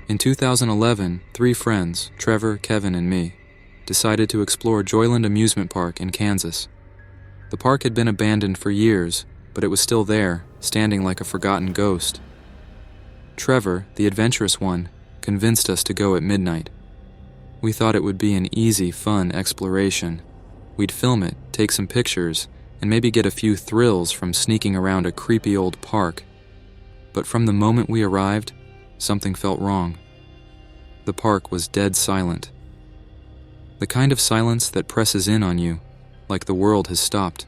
In 2011, 3 friends, Trevor, Kevin, and me, decided to explore Joyland Amusement Park in Kansas. The park had been abandoned for years, but it was still there, standing like a forgotten ghost. Trevor, the adventurous one, convinced us to go at midnight. We thought it would be an easy, fun exploration. We'd film it, take some pictures, and maybe get a few thrills from sneaking around a creepy old park. But from the moment we arrived, something felt wrong. The park was dead silent. The kind of silence that presses in on you, like the world has stopped.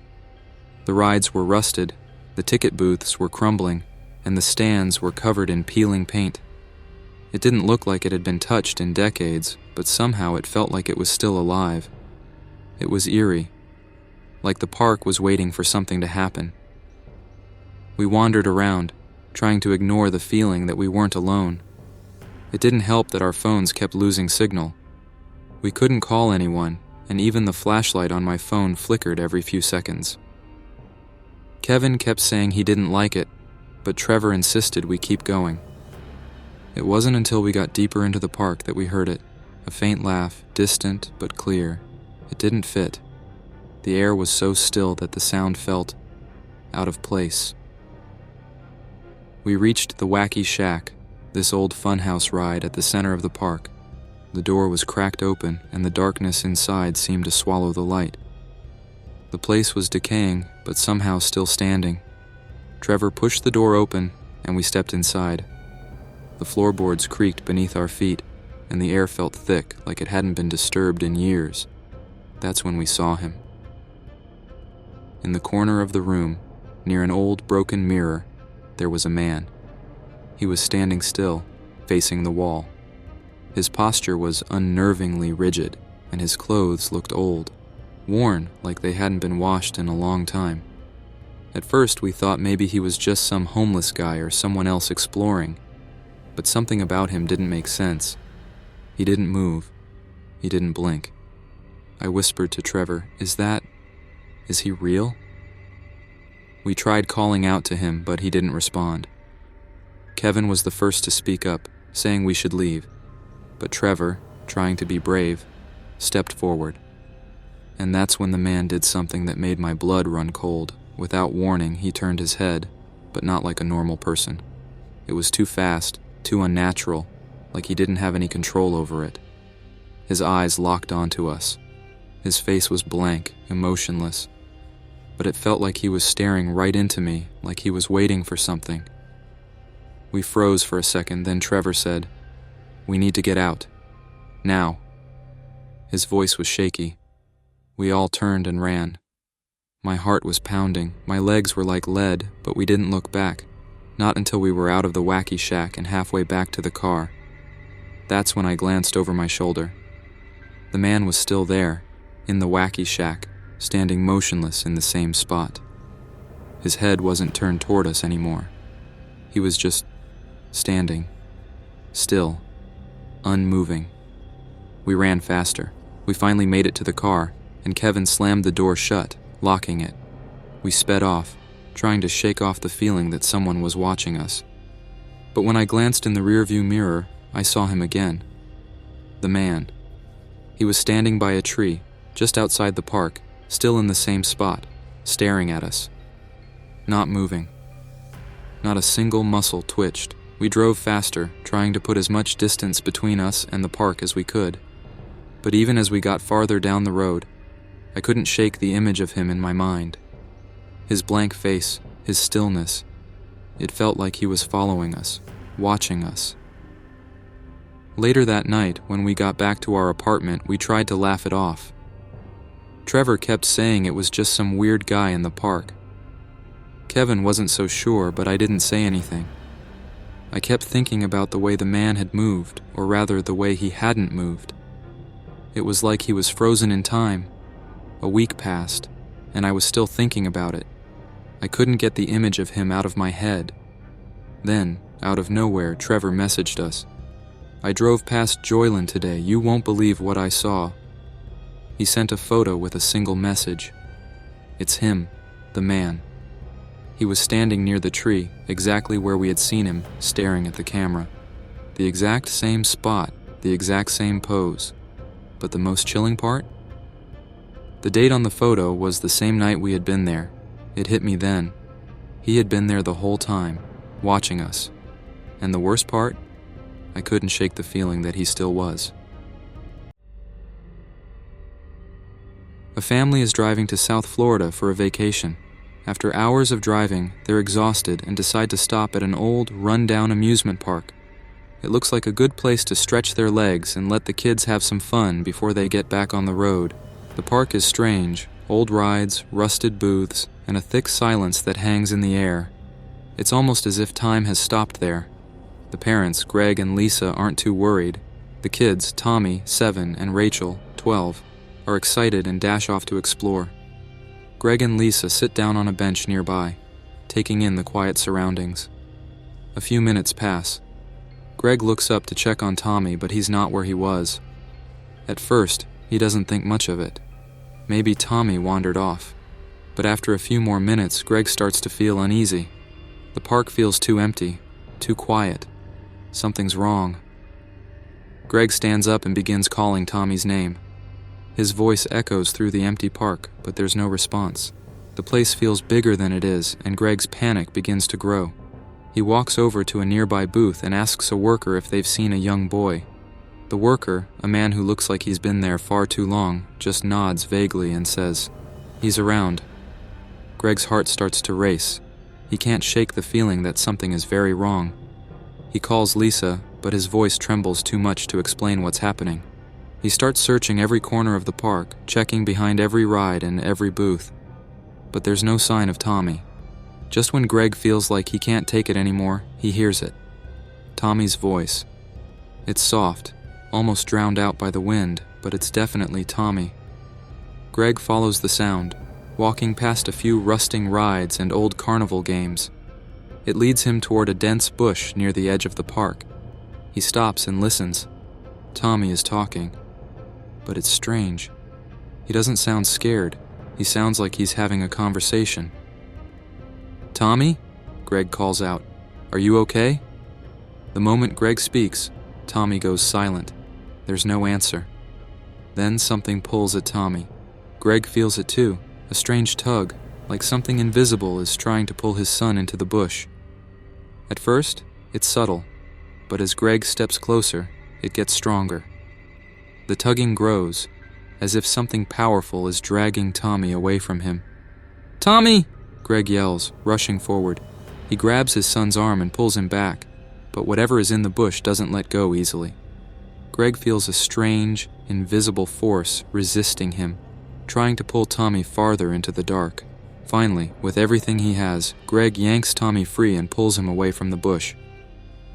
The rides were rusted, the ticket booths were crumbling, and the stands were covered in peeling paint. It didn't look like it had been touched in decades, but somehow it felt like it was still alive. It was eerie, like the park was waiting for something to happen. We wandered around, trying to ignore the feeling that we weren't alone. It didn't help that our phones kept losing signal. We couldn't call anyone, and even the flashlight on my phone flickered every few seconds. Kevin kept saying he didn't like it, but Trevor insisted we keep going. It wasn't until we got deeper into the park that we heard it, a faint laugh, distant but clear. It didn't fit. The air was so still that the sound felt out of place. We reached the Wacky Shack, this old funhouse ride at the center of the park. The door was cracked open, and the darkness inside seemed to swallow the light. The place was decaying, but somehow still standing. Trevor pushed the door open, and we stepped inside. The floorboards creaked beneath our feet, and the air felt thick, like it hadn't been disturbed in years. That's when we saw him. In the corner of the room, near an old broken mirror, there was a man. He was standing still, facing the wall. His posture was unnervingly rigid, and his clothes looked old, worn like they hadn't been washed in a long time. At first, we thought maybe he was just some homeless guy or someone else exploring, but something about him didn't make sense. He didn't move. He didn't blink. I whispered to Trevor, Is he real? We tried calling out to him, but he didn't respond. Kevin was the first to speak up, saying we should leave, but Trevor, trying to be brave, stepped forward. And that's when the man did something that made my blood run cold. Without warning, he turned his head, but not like a normal person. It was too fast, too unnatural, like he didn't have any control over it. His eyes locked onto us. His face was blank, emotionless, but it felt like he was staring right into me, like he was waiting for something. We froze for a second, then Trevor said, "We need to get out. Now." His voice was shaky. We all turned and ran. My heart was pounding, my legs were like lead, but we didn't look back, not until we were out of the Wacky Shack and halfway back to the car. That's when I glanced over my shoulder. The man was still there, in the Wacky Shack, standing motionless in the same spot. His head wasn't turned toward us anymore. He was just standing, still, unmoving. We ran faster. We finally made it to the car, and Kevin slammed the door shut, locking it. We sped off, trying to shake off the feeling that someone was watching us. But when I glanced in the rearview mirror, I saw him again. The man. He was standing by a tree, just outside the park, still in the same spot, staring at us. Not moving. Not a single muscle twitched. We drove faster, trying to put as much distance between us and the park as we could. But even as we got farther down the road, I couldn't shake the image of him in my mind. His blank face, his stillness. It felt like he was following us, watching us. Later that night, when we got back to our apartment, we tried to laugh it off. Trevor kept saying it was just some weird guy in the park. Kevin wasn't so sure, but I didn't say anything. I kept thinking about the way the man had moved, or rather the way he hadn't moved. It was like he was frozen in time. A week passed, and I was still thinking about it. I couldn't get the image of him out of my head. Then, out of nowhere, Trevor messaged us. "I drove past Joyland today. You won't believe what I saw." He sent a photo with a single message. It's him, the man. He was standing near the tree, exactly where we had seen him, staring at the camera. The exact same spot, the exact same pose. But the most chilling part? The date on the photo was the same night we had been there. It hit me then. He had been there the whole time, watching us. And the worst part? I couldn't shake the feeling that he still was. A family is driving to South Florida for a vacation. After hours of driving, they're exhausted and decide to stop at an old, run-down amusement park. It looks like a good place to stretch their legs and let the kids have some fun before they get back on the road. The park is strange, old rides, rusted booths, and a thick silence that hangs in the air. It's almost as if time has stopped there. The parents, Greg and Lisa, aren't too worried. The kids, Tommy, 7, and Rachel, 12, are excited and dash off to explore. Greg and Lisa sit down on a bench nearby, taking in the quiet surroundings. A few minutes pass. Greg looks up to check on Tommy, but he's not where he was. At first, he doesn't think much of it. Maybe Tommy wandered off. But after a few more minutes, Greg starts to feel uneasy. The park feels too empty, too quiet. Something's wrong. Greg stands up and begins calling Tommy's name. His voice echoes through the empty park, but there's no response. The place feels bigger than it is, and Greg's panic begins to grow. He walks over to a nearby booth and asks a worker if they've seen a young boy. The worker, a man who looks like he's been there far too long, just nods vaguely and says, "He's around." Greg's heart starts to race. He can't shake the feeling that something is very wrong. He calls Lisa, but his voice trembles too much to explain what's happening. He starts searching every corner of the park, checking behind every ride and every booth. But there's no sign of Tommy. Just when Greg feels like he can't take it anymore, he hears it. Tommy's voice. It's soft, almost drowned out by the wind, but it's definitely Tommy. Greg follows the sound, walking past a few rusting rides and old carnival games. It leads him toward a dense bush near the edge of the park. He stops and listens. Tommy is talking. But it's strange. He doesn't sound scared. He sounds like he's having a conversation. "Tommy?" Greg calls out. "Are you okay?" The moment Greg speaks, Tommy goes silent. There's no answer. Then something pulls at Tommy. Greg feels it too, a strange tug, like something invisible is trying to pull his son into the bush. At first, it's subtle, but as Greg steps closer, it gets stronger. The tugging grows, as if something powerful is dragging Tommy away from him. "Tommy!" Greg yells, rushing forward. He grabs his son's arm and pulls him back, but whatever is in the bush doesn't let go easily. Greg feels a strange, invisible force resisting him, trying to pull Tommy farther into the dark. Finally, with everything he has, Greg yanks Tommy free and pulls him away from the bush.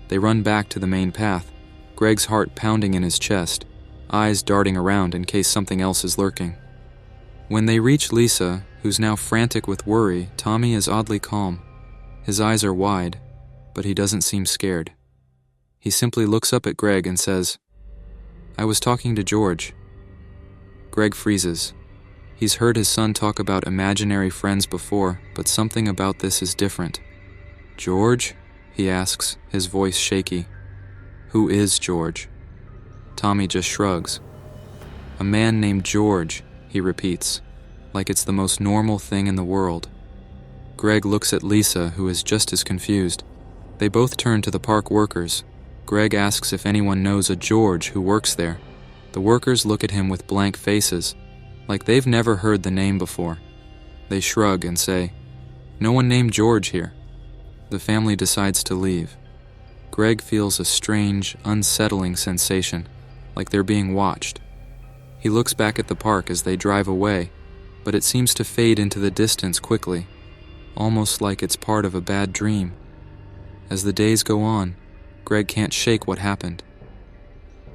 They run back to the main path, Greg's heart pounding in his chest, eyes darting around in case something else is lurking. When they reach Lisa, who's now frantic with worry, Tommy is oddly calm. His eyes are wide, but he doesn't seem scared. He simply looks up at Greg and says, "I was talking to George." Greg freezes. He's heard his son talk about imaginary friends before, but something about this is different. "George?" he asks, his voice shaky. "Who is George?" Tommy just shrugs. "A man named George," he repeats, like it's the most normal thing in the world. Greg looks at Lisa, who is just as confused. They both turn to the park workers. Greg asks if anyone knows a George who works there. The workers look at him with blank faces, like they've never heard the name before. They shrug and say, "No one named George here." The family decides to leave. Greg feels a strange, unsettling sensation, like they're being watched. He looks back at the park as they drive away, but it seems to fade into the distance quickly, almost like it's part of a bad dream. As the days go on, Greg can't shake what happened.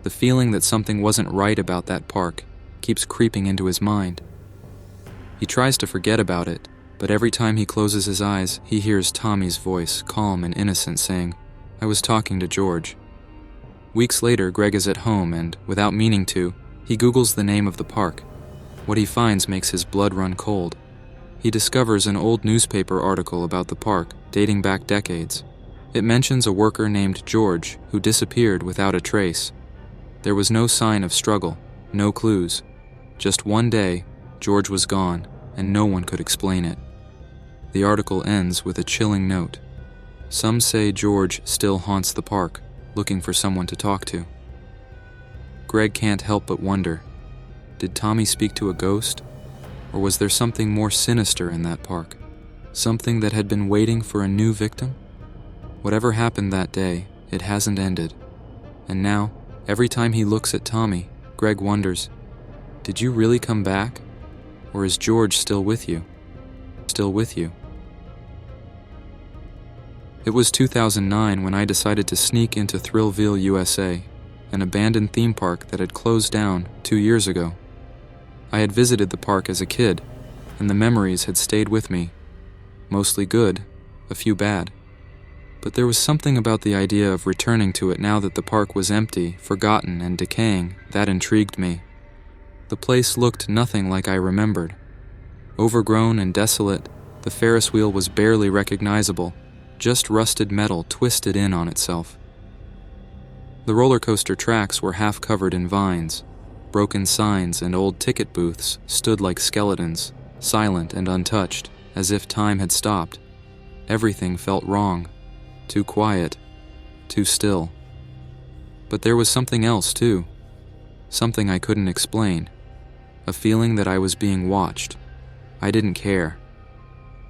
The feeling that something wasn't right about that park keeps creeping into his mind. He tries to forget about it, but every time he closes his eyes, he hears Tommy's voice, calm and innocent, saying, "I was talking to George." Weeks later, Greg is at home and, without meaning to, he Googles the name of the park. What he finds makes his blood run cold. He discovers an old newspaper article about the park, dating back decades. It mentions a worker named George who disappeared without a trace. There was no sign of struggle, no clues. Just one day, George was gone, and no one could explain it. The article ends with a chilling note. Some say George still haunts the park, looking for someone to talk to. Greg can't help but wonder, did Tommy speak to a ghost? Or was there something more sinister in that park? Something that had been waiting for a new victim? Whatever happened that day, it hasn't ended. And now, every time he looks at Tommy, Greg wonders, did you really come back? Or is George still with you? Still with you? It was 2009 when I decided to sneak into Thrillville, USA, an abandoned theme park that had closed down 2 years ago. I had visited the park as a kid, and the memories had stayed with me. Mostly good, a few bad. But there was something about the idea of returning to it now that the park was empty, forgotten, and decaying that intrigued me. The place looked nothing like I remembered. Overgrown and desolate, the Ferris wheel was barely recognizable, just rusted metal twisted in on itself. The roller coaster tracks were half covered in vines. Broken signs and old ticket booths stood like skeletons, silent and untouched, as if time had stopped. Everything felt wrong. Too quiet. Too still. But there was something else, too. Something I couldn't explain. A feeling that I was being watched. I didn't care.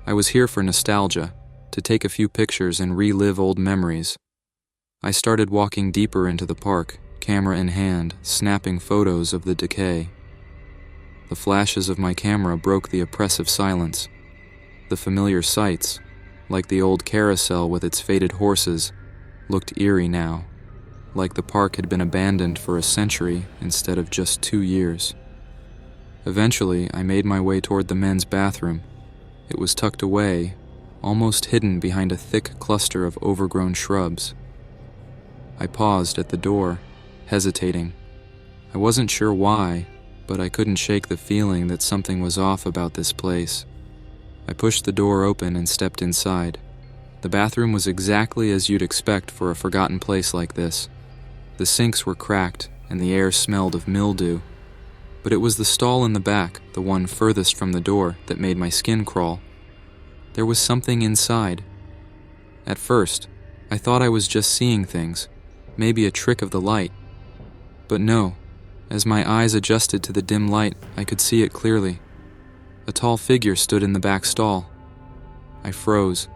I was here for nostalgia, to take a few pictures and relive old memories. I started walking deeper into the park, camera in hand, snapping photos of the decay. The flashes of my camera broke the oppressive silence. The familiar sights, like the old carousel with its faded horses, looked eerie now, like the park had been abandoned for a century instead of just 2 years. Eventually, I made my way toward the men's bathroom. It was tucked away, almost hidden behind a thick cluster of overgrown shrubs. I paused at the door, hesitating. I wasn't sure why, but I couldn't shake the feeling that something was off about this place. I pushed the door open and stepped inside. The bathroom was exactly as you'd expect for a forgotten place like this. The sinks were cracked, and the air smelled of mildew. But it was the stall in the back, the one furthest from the door, that made my skin crawl. There was something inside. At first, I thought I was just seeing things, maybe a trick of the light. But no, as my eyes adjusted to the dim light, I could see it clearly. A tall figure stood in the back stall. I froze.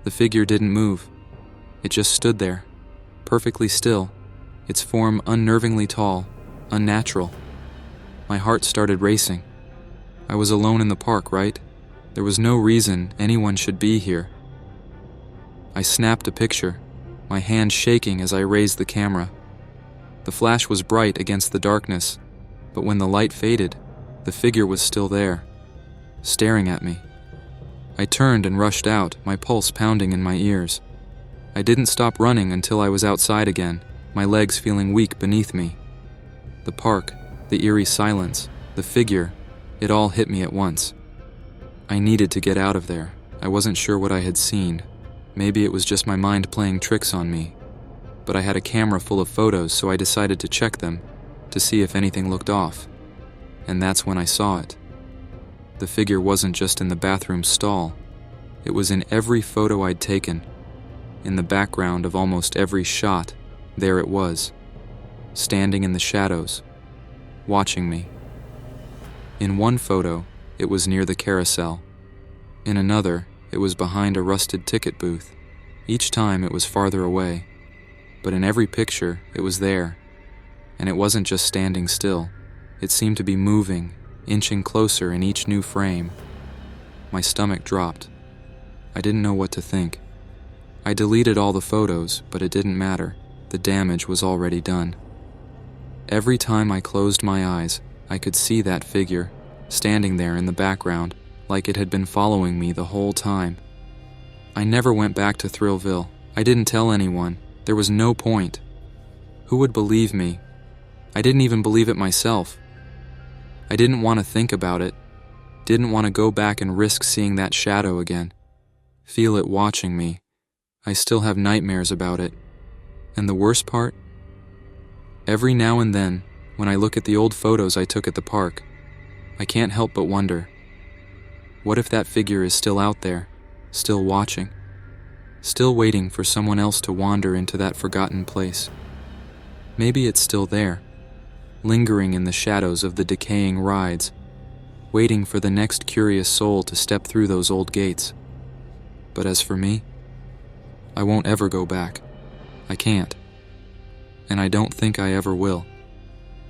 The figure didn't move. It just stood there, perfectly still, its form unnervingly tall, unnatural. My heart started racing. I was alone in the park, right? There was no reason anyone should be here. I snapped a picture, my hand shaking as I raised the camera. The flash was bright against the darkness, but when the light faded, the figure was still there, staring at me. I turned and rushed out, my pulse pounding in my ears. I didn't stop running until I was outside again, my legs feeling weak beneath me. The park, the eerie silence, the figure, it all hit me at once. I needed to get out of there. I wasn't sure what I had seen. Maybe it was just my mind playing tricks on me. But I had a camera full of photos, so I decided to check them, to see if anything looked off. And that's when I saw it. The figure wasn't just in the bathroom stall. It was in every photo I'd taken. In the background of almost every shot, there it was, standing in the shadows, watching me. In one photo, it was near the carousel. In another, it was behind a rusted ticket booth. Each time it was farther away. But in every picture, it was there. And it wasn't just standing still. It seemed to be moving, inching closer in each new frame. My stomach dropped. I didn't know what to think. I deleted all the photos, but it didn't matter. The damage was already done. Every time I closed my eyes, I could see that figure, standing there in the background, like it had been following me the whole time. I never went back to Thrillville. I didn't tell anyone. There was no point. Who would believe me? I didn't even believe it myself. I didn't want to think about it. Didn't want to go back and risk seeing that shadow again. Feel it watching me. I still have nightmares about it. And the worst part? Every now and then, when I look at the old photos I took at the park, I can't help but wonder, what if that figure is still out there, still watching, still waiting for someone else to wander into that forgotten place? Maybe it's still there, lingering in the shadows of the decaying rides, waiting for the next curious soul to step through those old gates. But as for me, I won't ever go back. I can't. And I don't think I ever will.